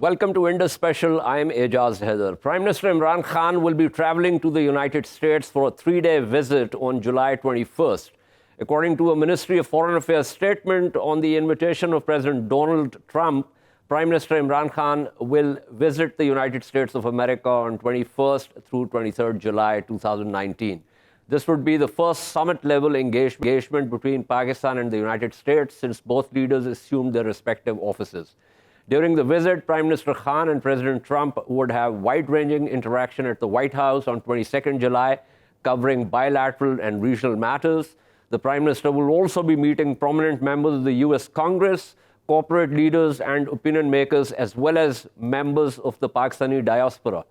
Welcome to Indus Special. I'm Ejaz Haider. Prime Minister Imran Khan will be traveling to the United States for a 3-day visit on July 21st. According to a Ministry of Foreign Affairs statement, on the invitation of President Donald Trump, Prime Minister Imran Khan will visit the United States of America on 21st through 23rd July 2019. This would be the first summit-level engagement between Pakistan and the United States since both leaders assumed their respective offices. During the visit, Prime Minister Khan and President Trump would have wide-ranging interaction at the White House on 22nd July, covering bilateral and regional matters. The Prime Minister will also be meeting prominent members of the U.S. Congress, corporate leaders and opinion makers, as well as members of the Pakistani diaspora.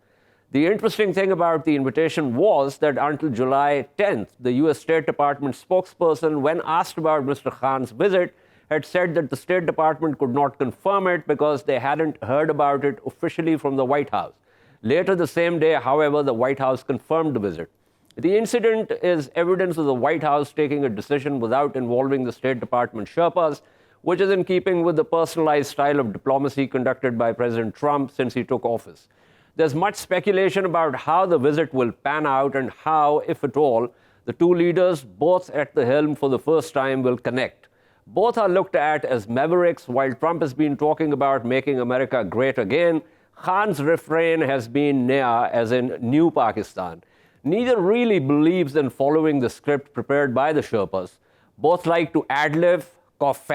The interesting thing about the invitation was that until July 10th, the U.S. State Department spokesperson, when asked about Mr. Khan's visit, had said that the State Department could not confirm it because they hadn't heard about it officially from the White House. Later the same day, however, the White House confirmed the visit. The incident is evidence of the White House taking a decision without involving the State Department Sherpas, which is in keeping with the personalized style of diplomacy conducted by President Trump since he took office. There's much speculation about how the visit will pan out and how, if at all, the two leaders, both at the helm for the first time, will connect. Both are looked at as mavericks. While Trump has been talking about making America great again, Khan's refrain has been Naya, as in New Pakistan. Neither really believes in following the script prepared by the Sherpas. Both like to ad-lib, cough,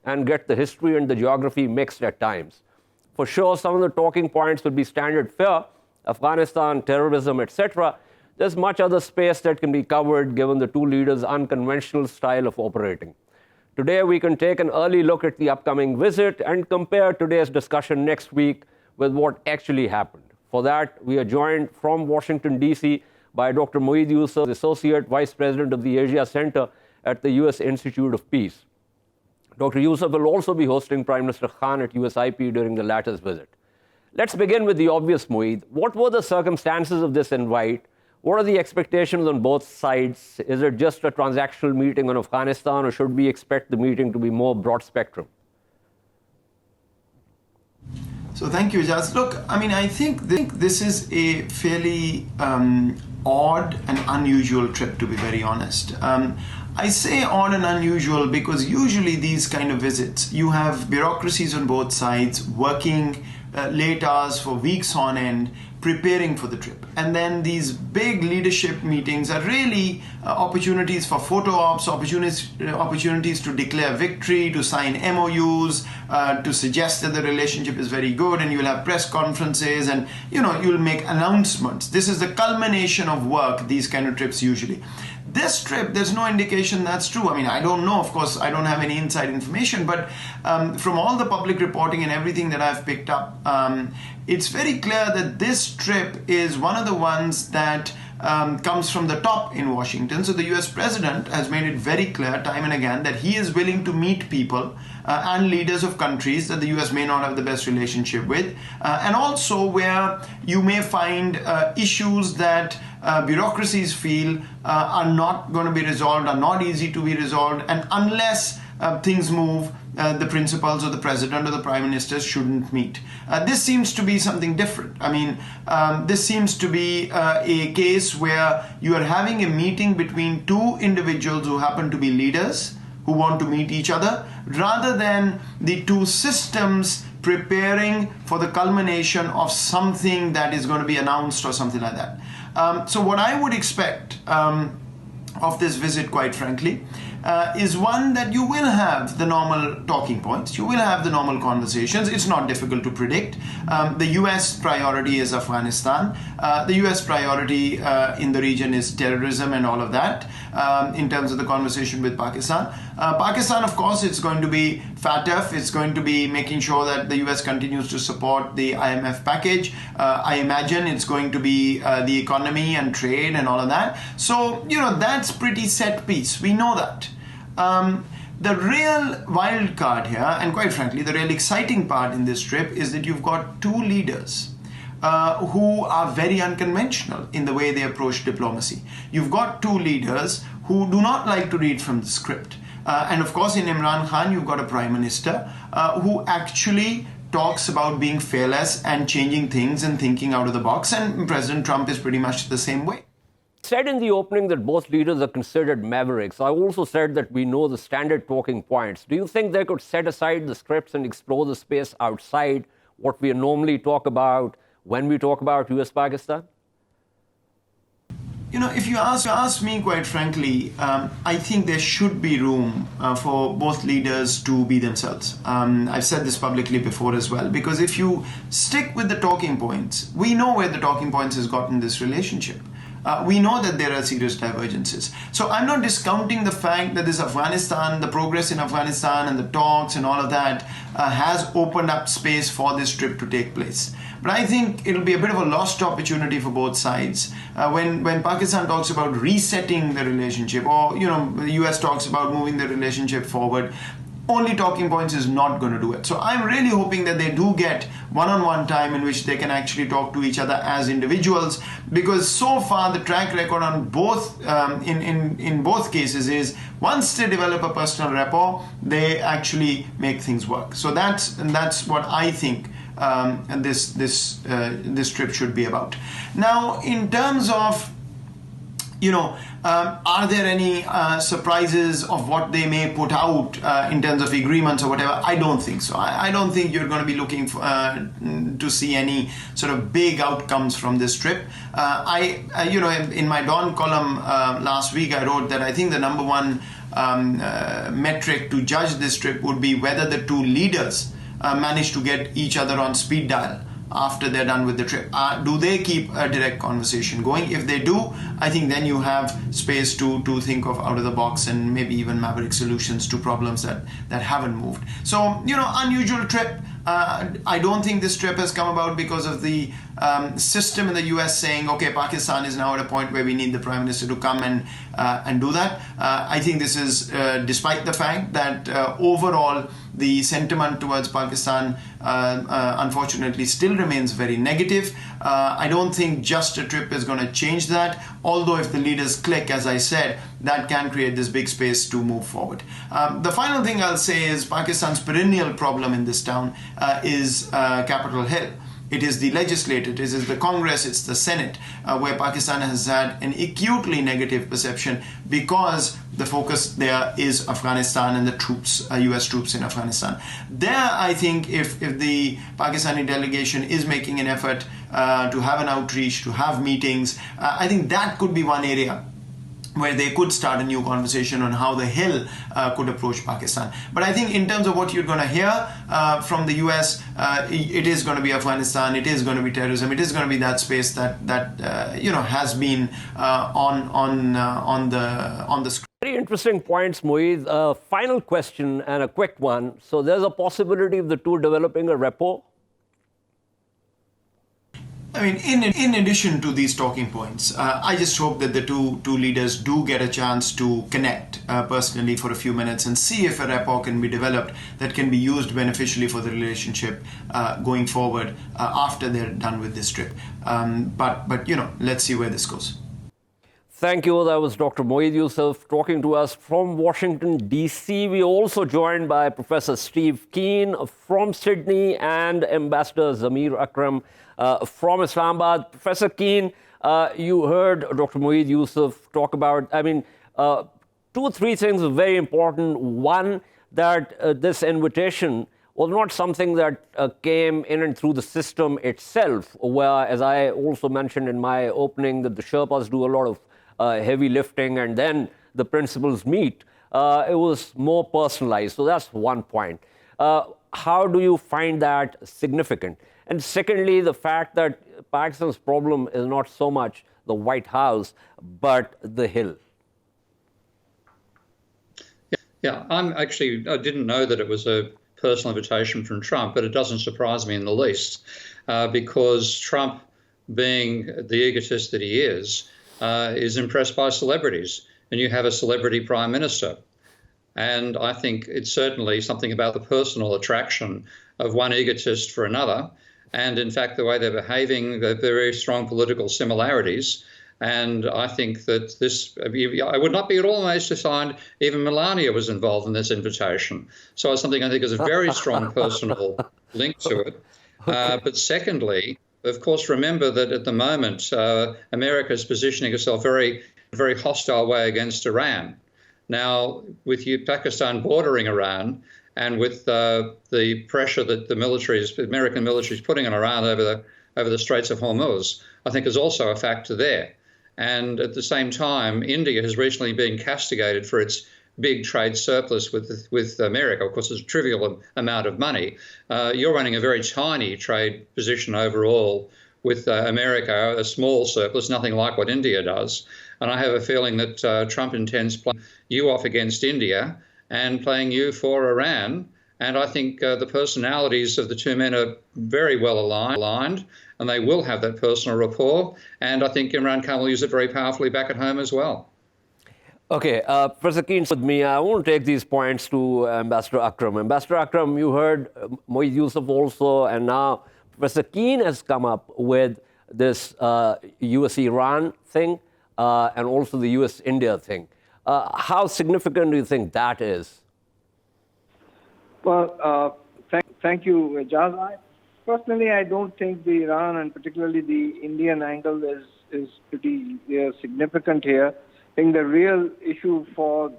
and get the history and the geography mixed at times. For sure, some of the talking points will be standard fare, Afghanistan, terrorism, etc. There's much other space that can be covered given the two leaders' unconventional style of operating. Today, we can take an early look at the upcoming visit and compare today's discussion next week with what actually happened. For that, we are joined from Washington, D.C. by Dr. Moeed Yusuf, Associate Vice President of the Asia Center at the U.S. Institute of Peace. Dr. Yusuf will also be hosting Prime Minister Khan at USIP during the latter's visit. Let's begin with the obvious, Moeed. What were the circumstances of this invite? What are the expectations on both sides? Is it just a transactional meeting on Afghanistan, or should we expect the meeting to be more broad spectrum? So thank you, Ejaz. Look, I think this is a fairly odd and unusual trip, to be very honest. I say odd and unusual because usually these kind of visits, you have bureaucracies on both sides working late hours for weeks on end, preparing for the trip. And then these big leadership meetings are really opportunities for photo ops, opportunities to declare victory, to sign MOUs, to suggest that the relationship is very good, and you'll have press conferences and you'll make announcements. This is the culmination of work, these kind of trips usually. This trip, there's no indication that's true. I don't know, of course, I don't have any inside information, but from all the public reporting and everything that I've picked up, it's very clear that this trip is one of the ones that comes from the top in Washington. So the US president has made it very clear time and again that he is willing to meet people and leaders of countries that the US may not have the best relationship with, and also where you may find issues that bureaucracies feel are not going to be resolved, are not easy to be resolved, and unless things move, the principals or the president or the prime minister shouldn't meet. This seems to be something different. This seems to be a case where you are having a meeting between two individuals who happen to be leaders, who want to meet each other, rather than the two systems preparing for the culmination of something that is going to be announced or something like that. So what I would expect of this visit, quite frankly, is one that you will have the normal talking points, you will have the normal conversations. It's not difficult to predict. The US priority is Afghanistan. The US priority in the region is terrorism and all of that in terms of the conversation with Pakistan. Pakistan, of course, it's going to be FATF. It's going to be making sure that the US continues to support the IMF package. I imagine it's going to be the economy and trade and all of that. So, that's pretty set piece. We know that. The real wild card here, and quite frankly, the real exciting part in this trip is that you've got two leaders who are very unconventional in the way they approach diplomacy. You've got two leaders who do not like to read from the script. And of course, in Imran Khan, you've got a prime minister who actually talks about being fearless and changing things and thinking out of the box, and President Trump is pretty much the same way. Said in the opening that both leaders are considered mavericks. I also said that we know the standard talking points. Do you think they could set aside the scripts and explore the space outside what we normally talk about when we talk about US-Pakistan? You know, if you ask me, quite frankly, I think there should be room for both leaders to be themselves. I've said this publicly before as well, because if you stick with the talking points, we know where the talking points has gotten this relationship. We know that there are serious divergences. So I'm not discounting the fact that this Afghanistan, the progress in Afghanistan and the talks and all of that has opened up space for this trip to take place. But I think it'll be a bit of a lost opportunity for both sides. When Pakistan talks about resetting the relationship, or the US talks about moving the relationship forward, only talking points is not going to do it. So I'm really hoping that they do get one-on-one time in which they can actually talk to each other as individuals, because so far the track record on both in both cases is once they develop a personal rapport, they actually make things work. So that's what I think this trip should be about. Now, in terms of are there any surprises of what they may put out in terms of agreements or whatever? I don't think so. I don't think you're going to be looking to see any sort of big outcomes from this trip. In my Dawn column last week, I wrote that I think the number one metric to judge this trip would be whether the two leaders manage to get each other on speed dial after they're done with the trip. Do they keep a direct conversation going? If they do, I think then you have space to think of out of the box and maybe even maverick solutions to problems that haven't moved. So, unusual trip. I don't think this trip has come about because of the system in the US saying, okay, Pakistan is now at a point where we need the Prime Minister to come and do that. I think this is despite the fact that overall the sentiment towards Pakistan unfortunately still remains very negative. I don't think just a trip is going to change that, although if the leaders click, as I said, that can create this big space to move forward. The final thing I'll say is Pakistan's perennial problem in this town is Capitol Hill. It is the legislature, it is the Congress, it's the Senate, where Pakistan has had an acutely negative perception because the focus there is Afghanistan and the troops, US troops in Afghanistan. There, I think if the Pakistani delegation is making an effort to have an outreach, to have meetings, I think that could be one area where they could start a new conversation on how the Hill could approach Pakistan. But I think in terms of what you're going to hear from the US, it is going to be Afghanistan, it is going to be terrorism, it is going to be that space that has been on the screen. Very interesting points, Moeed. Final question and a quick one. So there's a possibility of the two developing a rapport? I mean, in addition to these talking points, I just hope that the two leaders do get a chance to connect personally for a few minutes and see if a rapport can be developed that can be used beneficially for the relationship going forward after they're done with this trip. But let's see where this goes. Thank you. That was Dr. Moeed Yusuf talking to us from Washington, D.C. We are also joined by Professor Steve Keen from Sydney and Ambassador Zamir Akram from Islamabad. Professor Keen, you heard Dr. Moeed Yusuf talk about, 2 or 3 things are very important. One, that this invitation was not something that came in and through the system itself, where, as I also mentioned in my opening, that the Sherpas do a lot of heavy lifting and then the principals meet. It was more personalized. So that's one point. How do you find that significant? And secondly, the fact that Pakistan's problem is not so much the White House, but the Hill. Yeah, I didn't know that it was a personal invitation from Trump, but it doesn't surprise me in the least, because Trump, being the egotist that he is impressed by celebrities, and you have a celebrity prime minister. And I think it's certainly something about the personal attraction of one egotist for another. And in fact, the way they're behaving, the very strong political similarities, And I think that this, I would not be at all amazed to find even Melania was involved in this invitation. So it's something I think is a very strong personal link to it. But secondly, of course, remember that at the moment, America is positioning itself very hostile way against Iran. Now, with Pakistan bordering Iran, and with the pressure that the American military is putting on Iran over the Straits of Hormuz, I think is also a factor there. And at the same time, India has recently been castigated for its big trade surplus with America. Of course, it's a trivial amount of money. You're running a very tiny trade position overall with America, a small surplus, nothing like what India does. And I have a feeling that Trump intends playing you off against India and playing you for Iran. And I think the personalities of the two men are very well aligned, and they will have that personal rapport. And I think Imran Khan will use it very powerfully back at home as well. Okay, Professor Keen, with me, I want to take these points to Ambassador Akram. Ambassador Akram, you heard Moeed Yusuf also, and now Professor Keen has come up with this US-Iran thing and also the US-India thing. How significant do you think that is? Well, thank you, Ejaz. Personally, I don't think the Iran and particularly the Indian angle is pretty significant here. I think the real issue for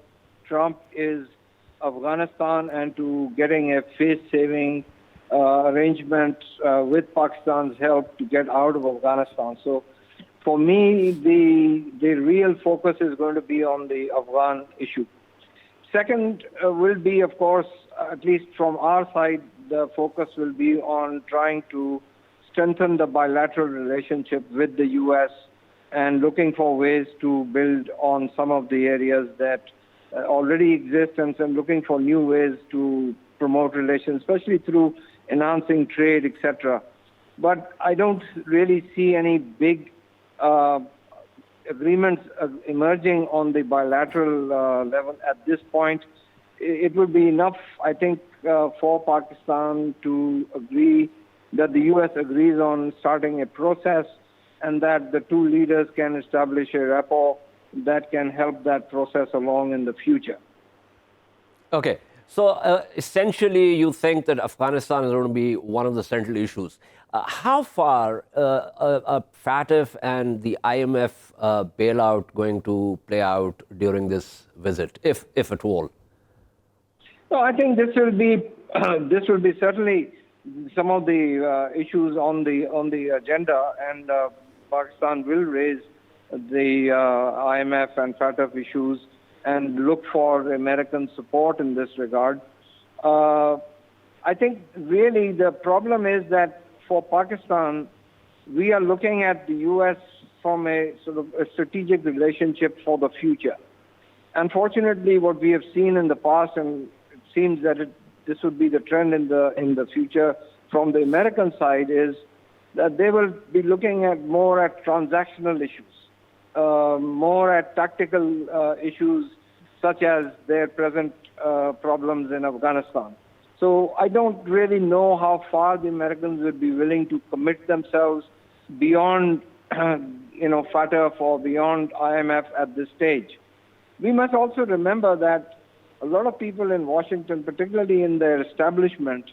Trump is Afghanistan and to getting a face-saving arrangement with Pakistan's help to get out of Afghanistan. So for me, the real focus is going to be on the Afghan issue. Second will be, of course, at least from our side, the focus will be on trying to strengthen the bilateral relationship with the U.S. and looking for ways to build on some of the areas that already exist and looking for new ways to promote relations, especially through enhancing trade, etc. But I don't really see any big agreements emerging on the bilateral level at this point. It would be enough, I think, for Pakistan to agree that the U.S. agrees on starting a process and that the two leaders can establish a rapport that can help that process along in the future. Okay, so essentially you think that Afghanistan is going to be one of the central issues. How far FATF and the IMF bailout going to play out during this visit, if at all? No, I think this will be certainly some of the issues on the agenda, and Pakistan will raise the IMF and FATF issues and look for American support in this regard. I think really the problem is that for Pakistan, we are looking at the U.S. from a sort of a strategic relationship for the future. Unfortunately, what we have seen in the past, and it seems that this would be the trend in the future from the American side, is that they will be looking at more at transactional issues, more at tactical issues, such as their present problems in Afghanistan. So I don't really know how far the Americans would be willing to commit themselves beyond, FATF or beyond IMF at this stage. We must also remember that a lot of people in Washington, particularly in their establishment,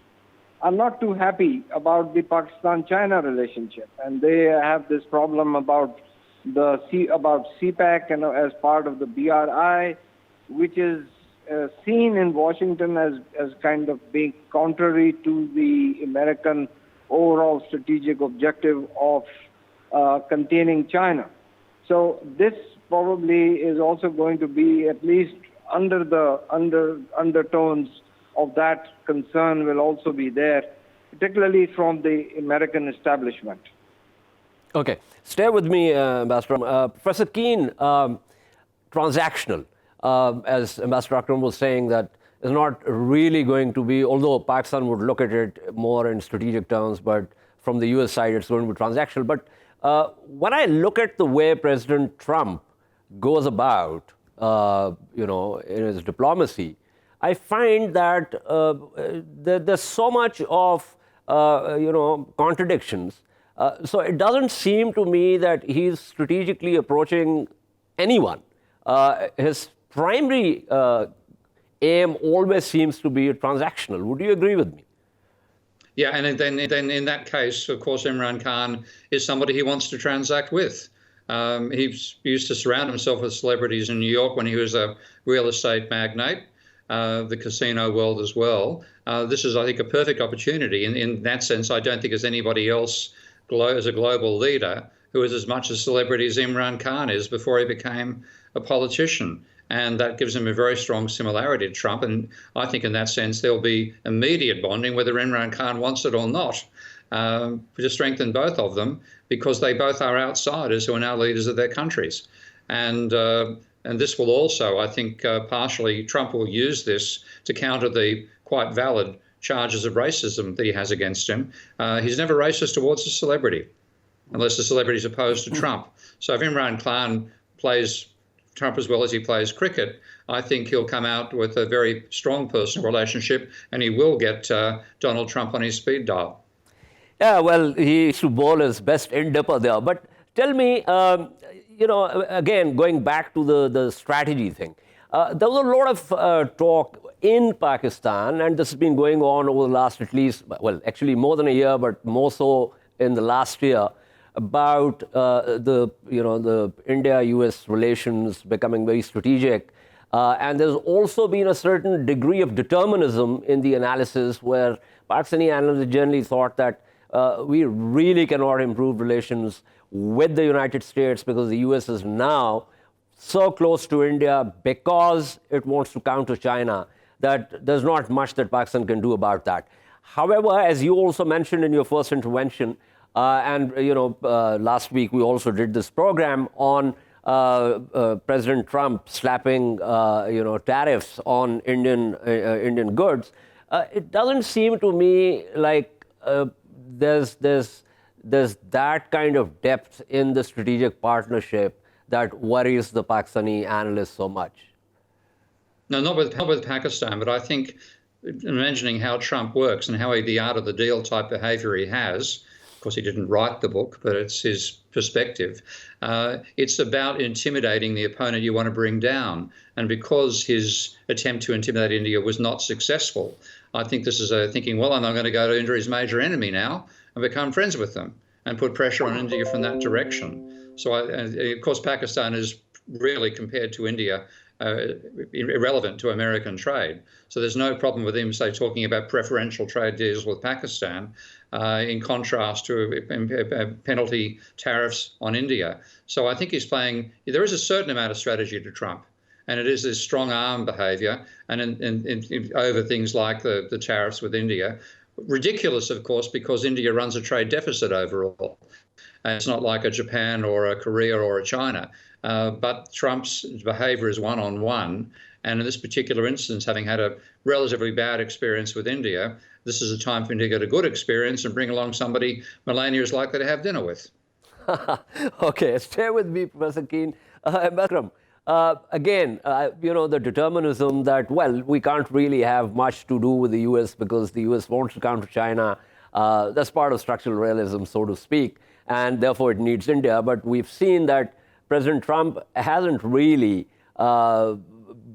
are not too happy about the Pakistan-China relationship, and they have this problem about CPEC and as part of the BRI, which is seen in Washington as kind of being contrary to the American overall strategic objective of containing China. So this probably is also going to be at least under the undertones of that concern will also be there, particularly from the American establishment. Okay, stay with me, Ambassador. Professor Keen, transactional, as Ambassador Akram was saying, that is not really going to be, although Pakistan would look at it more in strategic terms, but from the US side, it's going to be transactional. But when I look at the way President Trump goes about, in his diplomacy, I find that there's so much of, contradictions. So it doesn't seem to me that he's strategically approaching anyone. His primary aim always seems to be transactional. Would you agree with me? Yeah, and then in that case, of course, Imran Khan is somebody he wants to transact with. He used to surround himself with celebrities in New York when he was a real estate magnate, the casino world as well. This is, I think, a perfect opportunity. In that sense, I don't think there's anybody else as a global leader who is as much a celebrity as Imran Khan is before he became a politician. And that gives him a very strong similarity to Trump. And I think in that sense, there'll be immediate bonding, whether Imran Khan wants it or not, to strengthen both of them, because they both are outsiders who are now leaders of their countries. And this will also, I think, partially, Trump will use this to counter the quite valid charges of racism that he has against him. He's never racist towards a celebrity, unless the celebrity is opposed to Trump. So if Imran Khan plays Trump as well as he plays cricket, I think he'll come out with a very strong personal relationship, and he will get Donald Trump on his speed dial. Yeah, well, he used to bowl his best end dipper there. But tell me, again, going back to the strategy thing, there was a lot of talk in Pakistan, and this has been going on over the last at least, well, actually more than a year, but more so in the last year, about the India-US relations becoming very strategic. And there's also been a certain degree of determinism in the analysis where Pakistani analysts generally thought that we really cannot improve relations with the United States because the US is now so close to India because it wants to counter China that there's not much that Pakistan can do about that. However, as you also mentioned in your first intervention, last week we also did this program on President Trump slapping tariffs on Indian goods. It doesn't seem to me like there's that kind of depth in the strategic partnership that worries the Pakistani analysts so much. No, not with Pakistan, but I think imagining how Trump works and how the art of the deal type behaviour he has. Of course, he didn't write the book, but it's his perspective. It's about intimidating the opponent you want to bring down. And because his attempt to intimidate India was not successful, I think this is thinking, well, I'm going to go to India's major enemy now and become friends with them and put pressure on India from that direction. So, of course, Pakistan is really, compared to India, irrelevant to American trade. So there's no problem with him, say, talking about preferential trade deals with Pakistan, in contrast to penalty tariffs on India. So I think there is a certain amount of strategy to Trump, and it is this strong arm behaviour and over things like the tariffs with India. Ridiculous, of course, because India runs a trade deficit overall. And it's not like a Japan or a Korea or a China. But Trump's behaviour is one-on-one. And in this particular instance, having had a relatively bad experience with India, this is a time for India to get a good experience and bring along somebody Melania is likely to have dinner with. Okay, stay with me, Professor Keen. Akram, again, the determinism that, well, we can't really have much to do with the US because the US wants to counter China. That's part of structural realism, so to speak, and therefore it needs India. But we've seen that President Trump hasn't really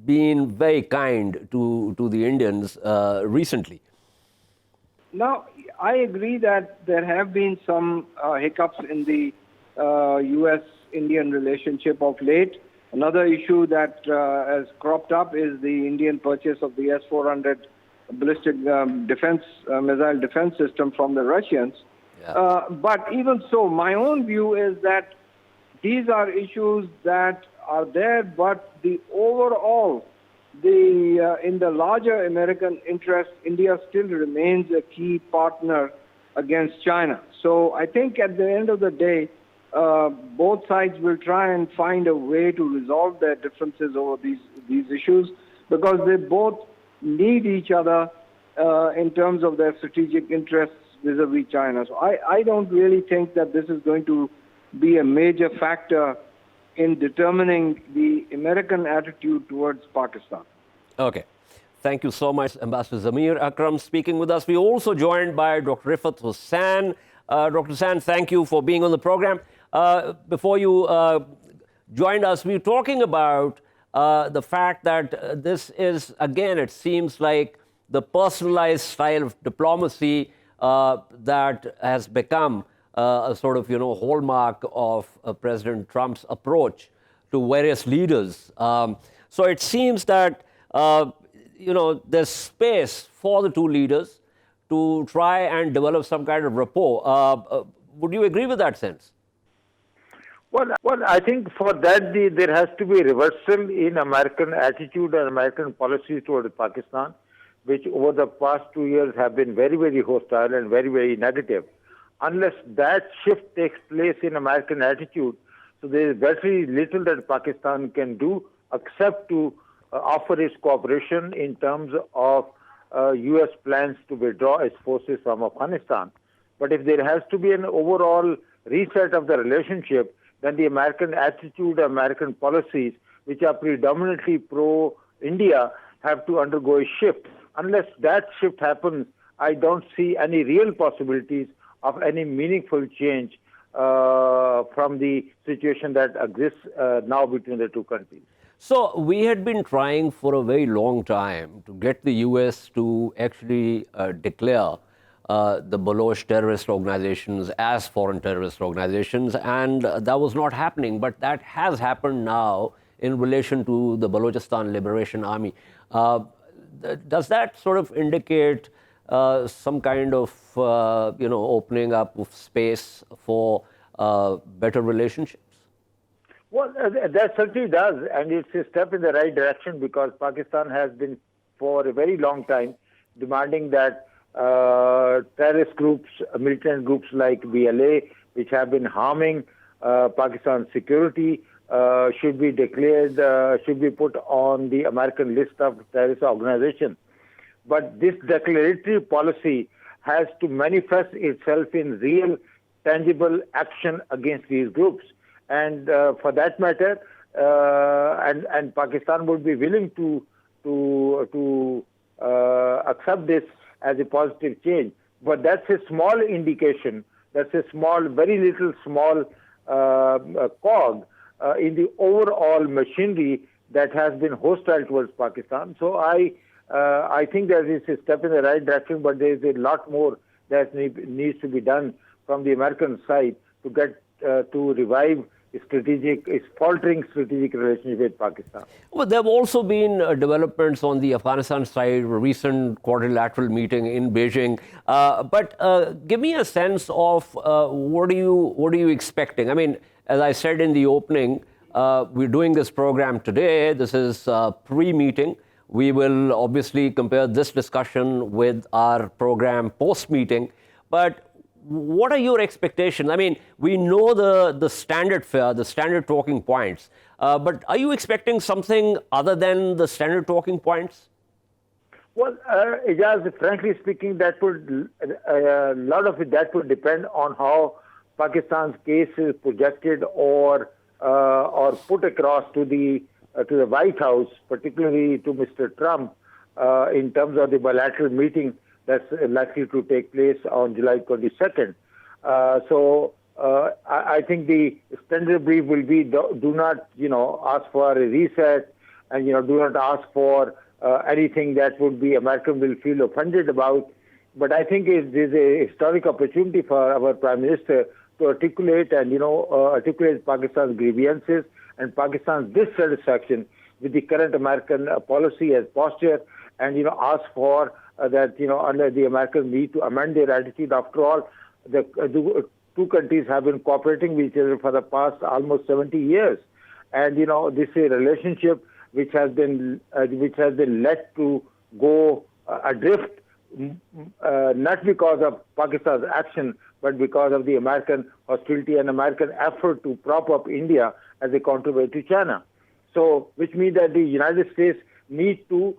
been very kind to the Indians recently. Now, I agree that there have been some hiccups in the U.S.-Indian relationship of late. Another issue that has cropped up is the Indian purchase of the S-400 ballistic missile defense system from the Russians. Yeah. But even so, my own view is that these are issues that are there, but the overall, in the larger American interest, India still remains a key partner against China. So I think at the end of the day, both sides will try and find a way to resolve their differences over these issues, because they both need each other in terms of their strategic interests vis-a-vis China. So I don't really think that this is going to be a major factor in determining the American attitude towards Pakistan. Okay. Thank you so much, Ambassador Zamir. Akram speaking with us. We're also joined by Dr. Rifaat Hussain, Dr. Hussain, thank you for being on the program. Before you joined us, we were talking about the fact that this is, again, it seems like the personalized style of diplomacy that has become a sort of, hallmark of President Trump's approach to various leaders. So it seems that, there's space for the two leaders to try and develop some kind of rapport. Would you agree with that sense? Well, I think for that there has to be a reversal in American attitude and American policies toward Pakistan, which over the past 2 years have been very, very hostile and very, very negative. Unless that shift takes place in American attitude, so there is very little that Pakistan can do except to offer its cooperation in terms of U.S. plans to withdraw its forces from Afghanistan. But if there has to be an overall reset of the relationship, then the American attitude, American policies, which are predominantly pro-India, have to undergo a shift. Unless that shift happens, I don't see any real possibilities of any meaningful change from the situation that exists now between the two countries. So we had been trying for a very long time to get the U.S. to actually declare the Baloch terrorist organizations as foreign terrorist organizations, and that was not happening. But that has happened now in relation to the Balochistan Liberation Army. Does that sort of indicate some kind of, opening up of space for better relationships? Well, that certainly does, and it's a step in the right direction because Pakistan has been, for a very long time, demanding that terrorist groups, militant groups like BLA, which have been harming Pakistan's security, should be declared, should be put on the American list of terrorist organizations. But this declaratory policy has to manifest itself in real, tangible action against these groups. And for that matter, and Pakistan would be willing to accept this as a positive change. But that's a small indication, that's a small, very little small cog in the overall machinery that has been hostile towards Pakistan. So I think that is a step in the right direction, but there is a lot more that needs to be done from the American side to get to revive its faltering strategic relationship with Pakistan. Well, there have also been developments on the Afghanistan side, a recent quadrilateral meeting in Beijing. But give me a sense of what are you expecting? I mean, as I said in the opening, we're doing this program today. This is pre-meeting. We will obviously compare this discussion with our program post-meeting. But what are your expectations? I mean, we know the standard fare, the standard talking points. But are you expecting something other than the standard talking points? Well, Ejaz, frankly speaking, that would a lot of it that would depend on how Pakistan's case is projected or put across to the White House, particularly to Mr. Trump, in terms of the bilateral meeting that's likely to take place on July 22nd. I think the standard brief will be do not, ask for a reset, and do not ask for anything that would be American will feel offended about. But I think it is a historic opportunity for our Prime Minister to articulate and articulate Pakistan's grievances and Pakistan's dissatisfaction with the current American policy as posture, and ask for that under the Americans need to amend their attitude. After all, the two countries have been cooperating with each other for the past almost 70 years, and this is a relationship which has been led to go adrift, not because of Pakistan's action, but because of the American hostility and American effort to prop up India as a counterweight to China. So, which means that the United States needs to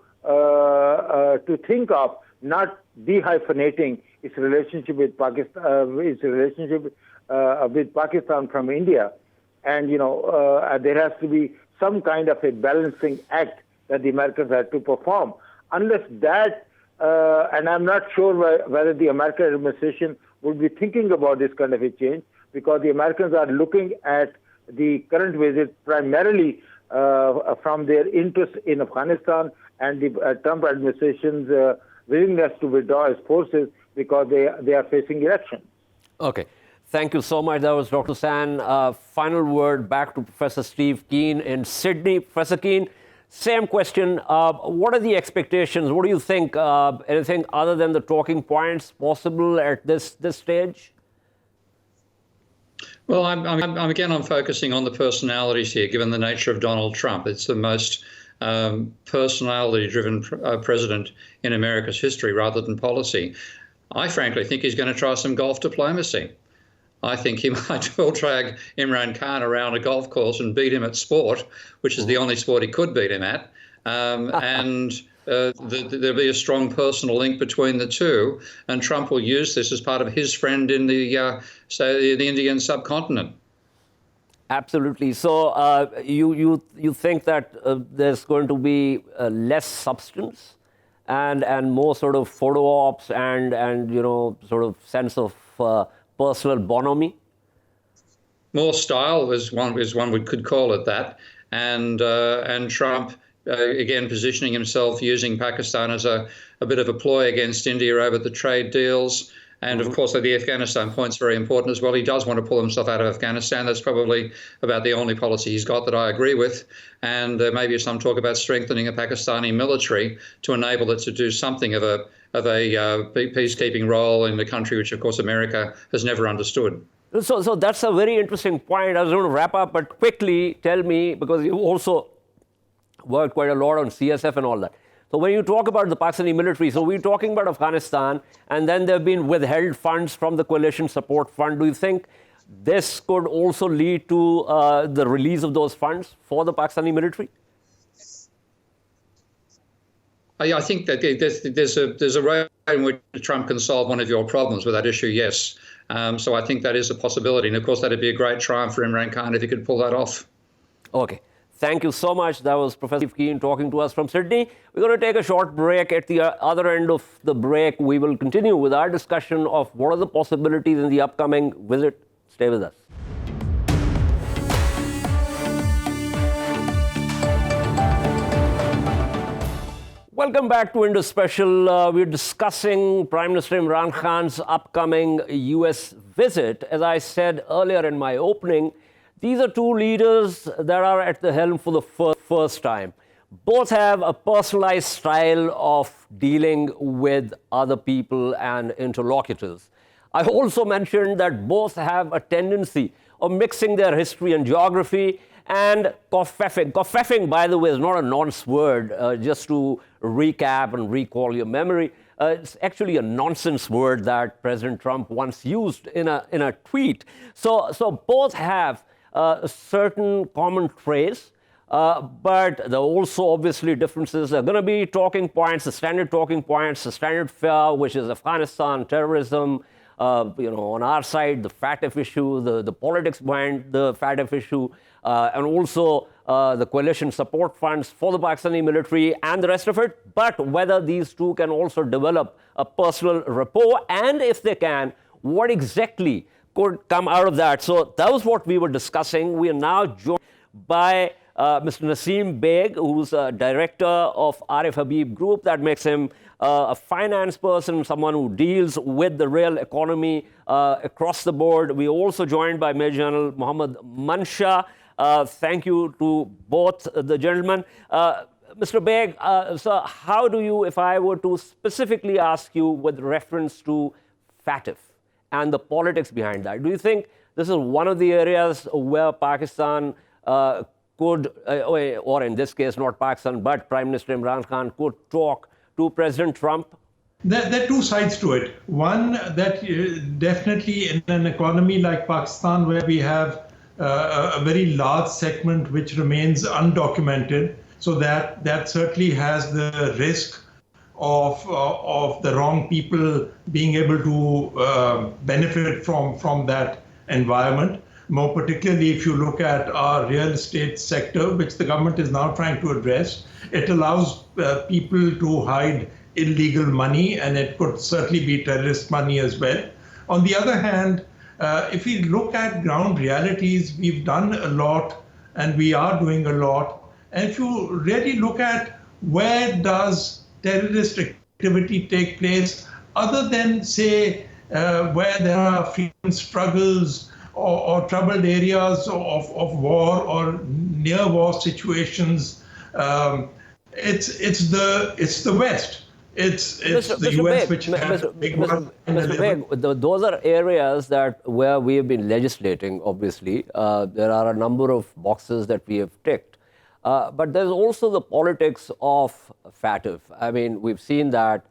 think of not dehyphenating its relationship with Pakistan, with Pakistan from India, and there has to be some kind of a balancing act that the Americans have to perform. Unless that, and I'm not sure whether the American administration would be thinking about this kind of a change, because the Americans are looking at the current visit primarily from their interest in Afghanistan and the Trump administration's willingness to withdraw its forces because they are facing elections. Okay. Thank you so much. That was Dr. Hussain. Final word back to Professor Steve Keen in Sydney. Professor Keen, same question. What are the expectations? What do you think? Anything other than the talking points possible at this stage? Well, I'm focusing on the personalities here, given the nature of Donald Trump. It's the most personality-driven president in America's history rather than policy. I frankly think he's going to try some golf diplomacy. I think he might well drag Imran Khan around a golf course and beat him at sport, which is the only sport he could beat him at. And there'll be a strong personal link between the two. And Trump will use this as part of his friend in the Indian subcontinent. Absolutely. So you think that there's going to be less substance and more sort of photo ops and sort of sense of personal bonhomie? More style is one we could call it that, and Trump again positioning himself using Pakistan as a bit of a ploy against India over the trade deals. And of course, the Afghanistan point's very important as well. He does want to pull himself out of Afghanistan. That's probably about the only policy he's got that I agree with. And there may be some talk about strengthening a Pakistani military to enable it to do something of a peacekeeping role in the country, which of course America has never understood. So that's a very interesting point. I was going to wrap up, but quickly tell me, because you also worked quite a lot on CSF and all that. So when you talk about the Pakistani military, so we're talking about Afghanistan, and then there have been withheld funds from the Coalition Support Fund. Do you think this could also lead to the release of those funds for the Pakistani military? I think that there's a way in which Trump can solve one of your problems with that issue, yes. So I think that is a possibility. And of course, that'd be a great triumph for Imran Khan if he could pull that off. Okay. Thank you so much. That was Professor Keen talking to us from Sydney. We're going to take a short break. At the other end of the break, we will continue with our discussion of what are the possibilities in the upcoming visit. Stay with us. Welcome back to Indus Special. We're discussing Prime Minister Imran Khan's upcoming US visit. As I said earlier in my opening, these are two leaders that are at the helm for the first time. Both have a personalized style of dealing with other people and interlocutors. I also mentioned that both have a tendency of mixing their history and geography and coffeffing. Coffeffing, by the way, is not a nonce word, just to recap and recall your memory. It's actually a nonsense word that President Trump once used in a tweet. So both have certain common traits, but there are also obviously differences. There are going to be talking points, the standard talking points, the standard fare, which is Afghanistan, terrorism, on our side, the FATF issue, the politics behind the FATF issue, and also the coalition support funds for the Pakistani military and the rest of it, but whether these two can also develop a personal rapport, and if they can, what exactly could come out of that. So that was what we were discussing. We are now joined by Mr. Nasim Beg, who's a director of Arif Habib Group. That makes him a finance person, someone who deals with the real economy across the board. We are also joined by Major General Muhammad Mansha. Thank you to both the gentlemen. Mr. Beg, so how do you, if I were to specifically ask you with reference to FATF and the politics behind that, do you think this is one of the areas where Pakistan could, or in this case, not Pakistan, but Prime Minister Imran Khan could talk to President Trump? There are two sides to it. One, that definitely in an economy like Pakistan, where we have a very large segment which remains undocumented, so that certainly has the risk of the wrong people being able to benefit from that environment. More particularly if you look at our real estate sector, which the government is now trying to address, it allows people to hide illegal money, and it could certainly be terrorist money as well. On the other hand, if we look at ground realities, we've done a lot and we are doing a lot. And if you really look at where does terrorist activity take place, other than, say, where there are freedom struggles or troubled areas of war or near war situations, it's the West. It's the US which has a big one. Mr. Beg, those are areas where we have been legislating, obviously. There are a number of boxes that we have ticked. But there's also the politics of FATF. I mean, we've seen that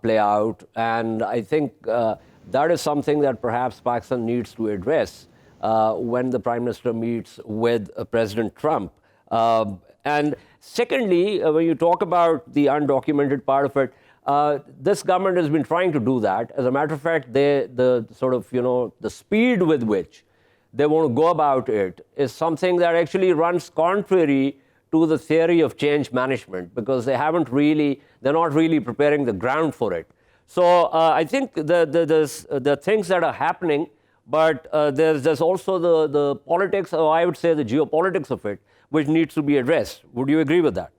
play out. And I think that is something that perhaps Pakistan needs to address when the Prime Minister meets with President Trump. And secondly, when you talk about the undocumented part of it, this government has been trying to do that. As a matter of fact, the speed with which they want to go about it is something that actually runs contrary to the theory of change management, because they're not really preparing the ground for it. So I think the things that are happening, but there's also the politics, or I would say the geopolitics of it, which needs to be addressed. Would you agree with that?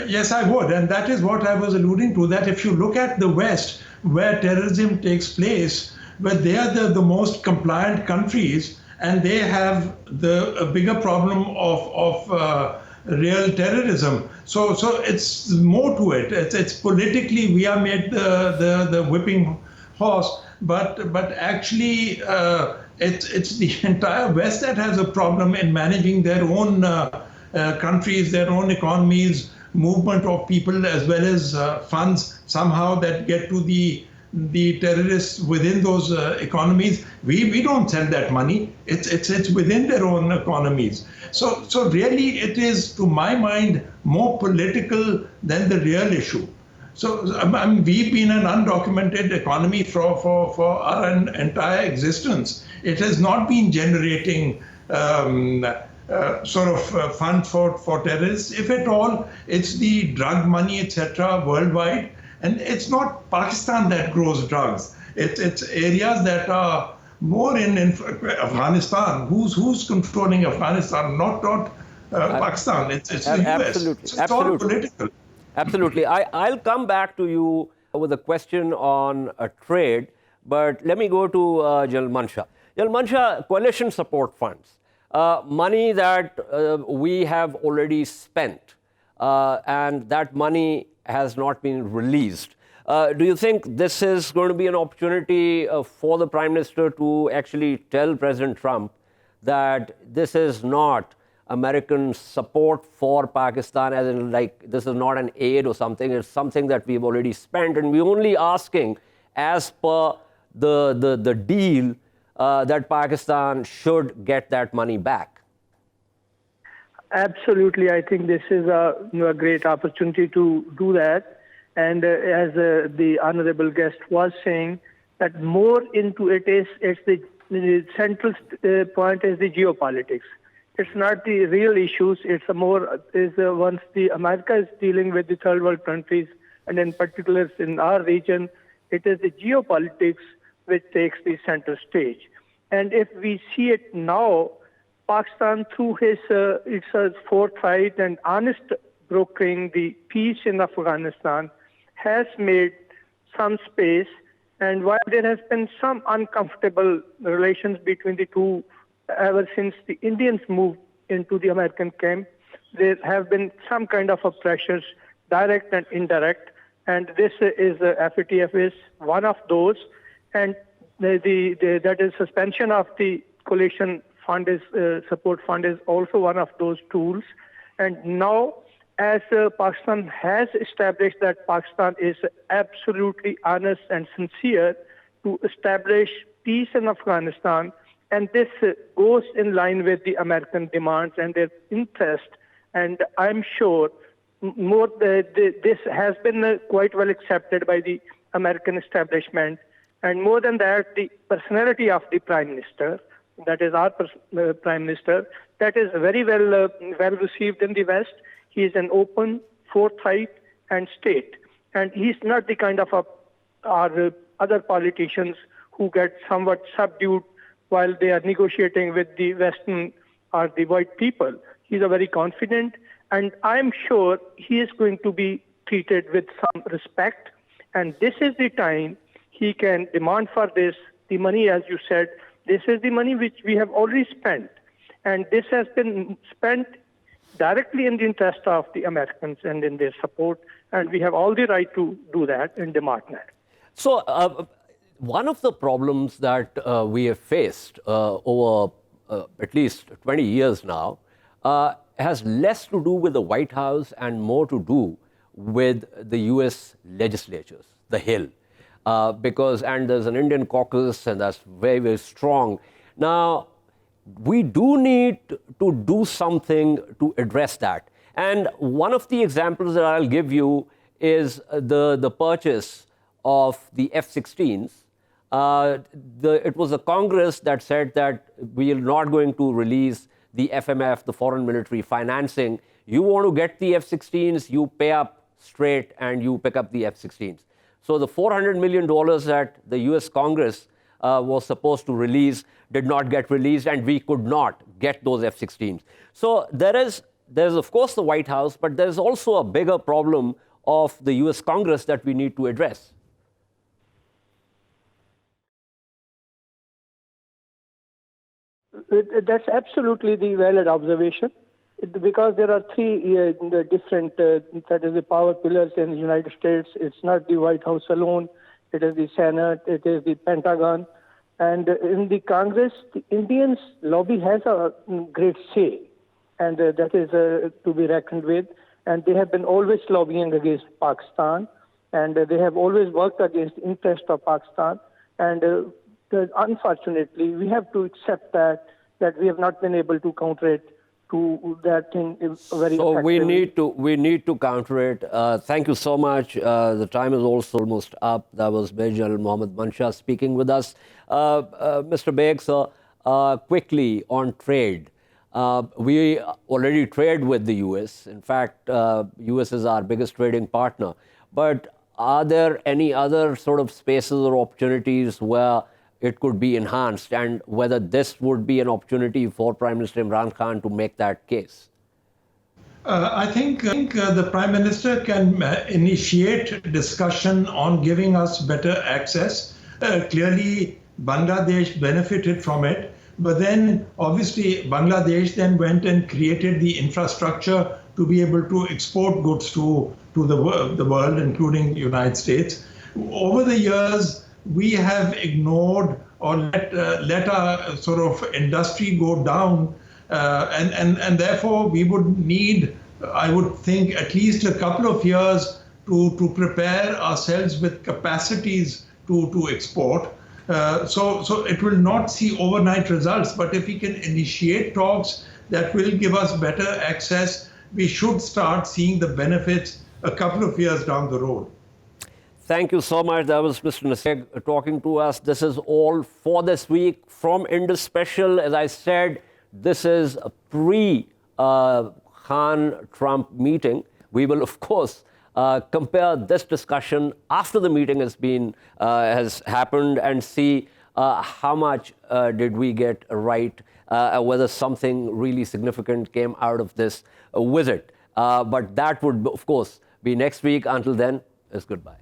Yes, I would. And that is what I was alluding to, that if you look at the West, where terrorism takes place, where they are the most compliant countries, and they have a bigger problem of real terrorism. So it's more to it. It's politically we are made the whipping horse, but actually it's the entire West that has a problem in managing their own countries, their own economies, movement of people, as well as funds somehow that get to the terrorists within those economies. We don't send that money. It's within their own economies. So really it is, to my mind, more political than the real issue. So we've been an undocumented economy for our entire existence. It has not been generating funds for terrorists. If at all, it's the drug money, etc., worldwide. And it's not Pakistan that grows drugs. It's areas that are more in Afghanistan. Who's controlling Afghanistan? Not Pakistan. It's the US. Absolutely. It's all political. Absolutely. I'll come back to you with a question on trade, but let me go to General Mansha. General Mansha, coalition support funds, money that we have already spent, and that money has not been released. Do you think this is going to be an opportunity for the Prime Minister to actually tell President Trump that this is not American support for Pakistan, as in like this is not an aid or something, it's something that we've already spent, and we're only asking as per the deal that Pakistan should get that money back? Absolutely. I think this is a great opportunity to do that. And as the honorable guest was saying, that more into it's the central point is the geopolitics. It's not the real issues. It's once the America is dealing with the third world countries, and in particular in our region, it is the geopolitics which takes the center stage. And if we see it now, Pakistan, through its forthright and honest brokering the peace in Afghanistan, has made some space. And while there has been some uncomfortable relations between the two ever since the Indians moved into the American camp, there have been some kind of pressures, direct and indirect. And this is FATF is one of those. And that is suspension of the coalition fund support fund is also one of those tools. And now, as Pakistan has established that Pakistan is absolutely honest and sincere to establish peace in Afghanistan, and this goes in line with the American demands and their interest. And I'm sure this has been quite well accepted by the American establishment. And more than that, the personality of the Prime Minister, that is our Prime Minister, that is very well received in the West. He is an open, forthright, and state. And he's not the kind of our other politicians who get somewhat subdued while they are negotiating with the Western or the white people. He's a very confident, and I'm sure he is going to be treated with some respect. And this is the time he can demand for this. The money, as you said, this is the money which we have already spent. And this has been spent directly in the interest of the Americans and in their support. And we have all the right to do that and demand that. So one of the problems that we have faced over at least 20 years now has less to do with the White House and more to do with the US legislatures, the Hill. And there's an Indian caucus, and that's very, very strong. Now, we do need to do something to address that. And one of the examples that I'll give you is the purchase of the F-16s. It was the Congress that said that we are not going to release the FMF, the foreign military financing. You want to get the F-16s, you pay up straight and you pick up the F-16s. So the $400 million that the US Congress was supposed to release did not get released, and we could not get those F-16s. So there's of course the White House, but there's also a bigger problem of the US Congress that we need to address. That's absolutely the valid observation, because there are three different that is the power pillars in the United States. It's not the White House alone. It is the Senate. It is the Pentagon. And in the Congress, the Indians lobby has a great say, and that is to be reckoned with. And they have been always lobbying against Pakistan, and they have always worked against the interest of Pakistan. And unfortunately, we have to accept that we have not been able to counter it to that thing very so effectively. we need to counter it. Thank you so much. The time is also almost up. That was Major General Mohammed Mansha speaking with us. Mr. Beg, sir, quickly on trade. We already trade with the US. In fact, US is our biggest trading partner. But are there any other sort of spaces or opportunities where it could be enhanced, and whether this would be an opportunity for Prime Minister Imran Khan to make that case? I think the Prime Minister can initiate discussion on giving us better access. Clearly, Bangladesh benefited from it, but then obviously Bangladesh then went and created the infrastructure to be able to export goods to the world, including the United States. Over the years, we have ignored or let our sort of industry go down, and therefore we would need, I would think, at least a couple of years to prepare ourselves with capacities to export. So it will not see overnight results, but if we can initiate talks that will give us better access, we should start seeing the benefits a couple of years down the road. Thank you so much. That was Mr. Nasim Beg talking to us. This is all for this week from Indus Special. As I said, this is a pre-Khan-Trump meeting. We will, of course, compare this discussion after the meeting has happened and see how much did we get right, whether something really significant came out of this visit. But that would, of course, be next week. Until then, it's goodbye.